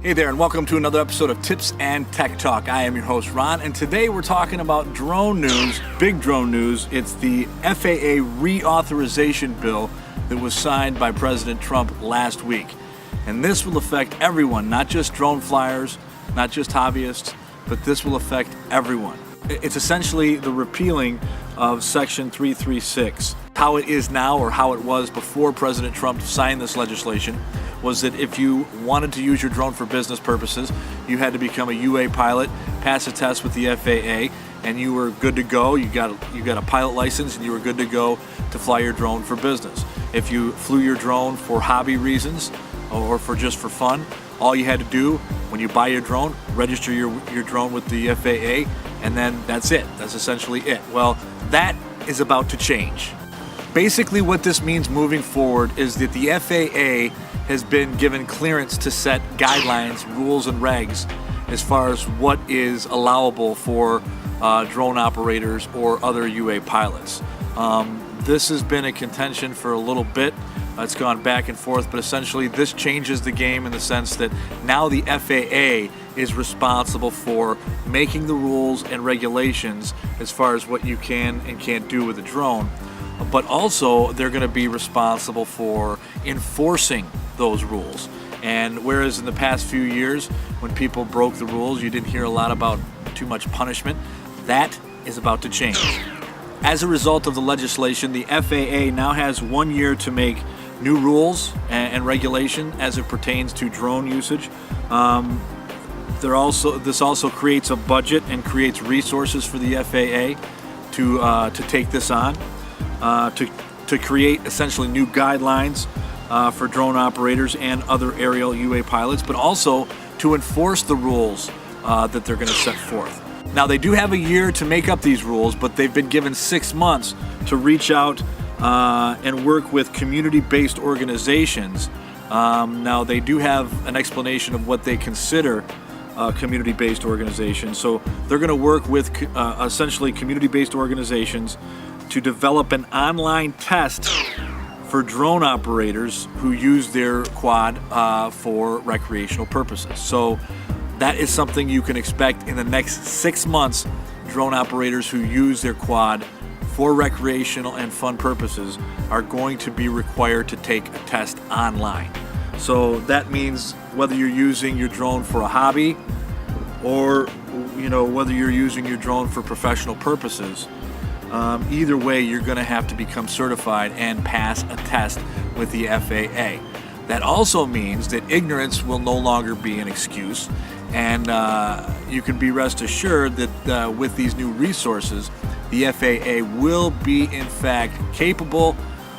Hey there, and welcome to another episode of Tips and Tech Talk. I am your host, Ron, and today we're talking about drone news, big drone news. It's the FAA Reauthorization Bill that was signed by President Trump last week. And this will affect everyone, not just drone flyers, not just hobbyists, but this will affect everyone. It's essentially the repealing of Section 336. How it is now, or how it was before President Trump signed this legislation, was that if you wanted to use your drone for business purposes, you had to become a UA pilot, pass a test with the FAA, and you were good to go. You got a pilot license, and you were good to go to fly your drone for business. If you flew your drone for hobby reasons or just for fun, all you had to do when you buy your drone, register your drone with the FAA, and then that's it. That's essentially it. Well, that is about to change. Basically, what this means moving forward is that the FAA has been given clearance to set guidelines, rules, and regs as far as what is allowable for drone operators or other UA pilots. This has been a contention for a little bit. It's gone back and forth, but essentially this changes the game in the sense that now the FAA is responsible for making the rules and regulations as far as what you can and can't do with a drone. But also they're going to be responsible for enforcing those rules. And whereas in the past few years when people broke the rules, you didn't hear a lot about too much punishment, that is about to change. As a result of the legislation, the FAA now has 1 year to make new rules and regulation as it pertains to drone usage. This also creates a budget and creates resources for the FAA to take this on, to create essentially new guidelines for drone operators and other aerial UA pilots, but also to enforce the rules that they're going to set forth. Now, they do have a year to make up these rules, but they've been given 6 months to reach out and work with community-based organizations. Now, they do have an explanation of what they consider community-based organizations. So they're going to work with essentially community-based organizations to develop an online test for drone operators who use their quad for recreational purposes. So that is something you can expect in the next 6 months. Drone operators who use their quad for recreational and fun purposes are going to be required to take a test online. So that means whether you're using your drone for a hobby or whether you're using your drone for professional purposes, either way, you're going to have to become certified and pass a test with the FAA. That also means that ignorance will no longer be an excuse, and you can be rest assured that with these new resources, the FAA will be in fact capable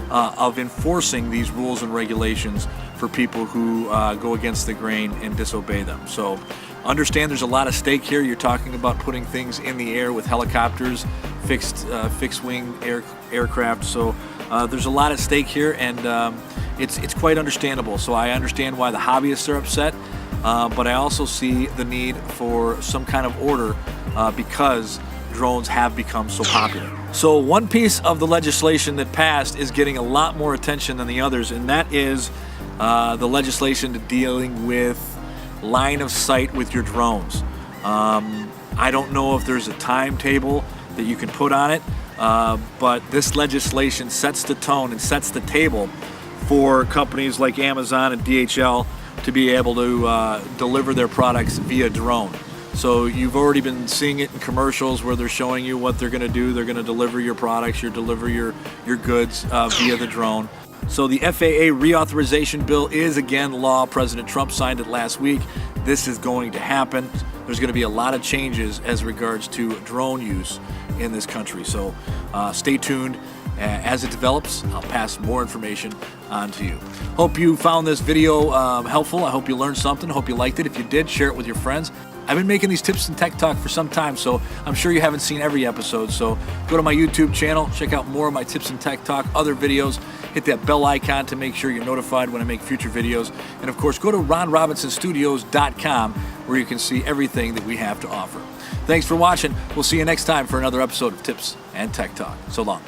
of enforcing these rules and regulations for people who go against the grain and disobey them. So understand there's a lot at stake here. You're talking about putting things in the air with helicopters, fixed wing aircraft. So there's a lot at stake here, and it's quite understandable. So I understand why the hobbyists are upset, but I also see the need for some kind of order because drones have become so popular. So one piece of the legislation that passed is getting a lot more attention than the others, and that is the legislation dealing with line of sight with your drones. I don't know if there's a timetable that you can put on it, but this legislation sets the tone and sets the table for companies like Amazon and DHL to be able to deliver their products via drone. So you've already been seeing it in commercials where they're showing you what they're going to do. They're going to deliver your products, deliver your goods via the drone. So the FAA Reauthorization Bill is again law. President Trump signed it last week. This is going to happen. There's going to be a lot of changes as regards to drone use in this country. So stay tuned. As it develops, I'll pass more information on to you. Hope you found this video helpful. I hope you learned something. Hope you liked it. If you did, share it with your friends. I've been making these tips and tech talk for some time, so I'm sure you haven't seen every episode. So go to my YouTube channel, check out more of my tips and tech talk, other videos. Hit that bell icon to make sure you're notified when I make future videos. And of course, go to ronrobinsonstudios.com where you can see everything that we have to offer. Thanks for watching. We'll see you next time for another episode of Tips and Tech Talk. So long.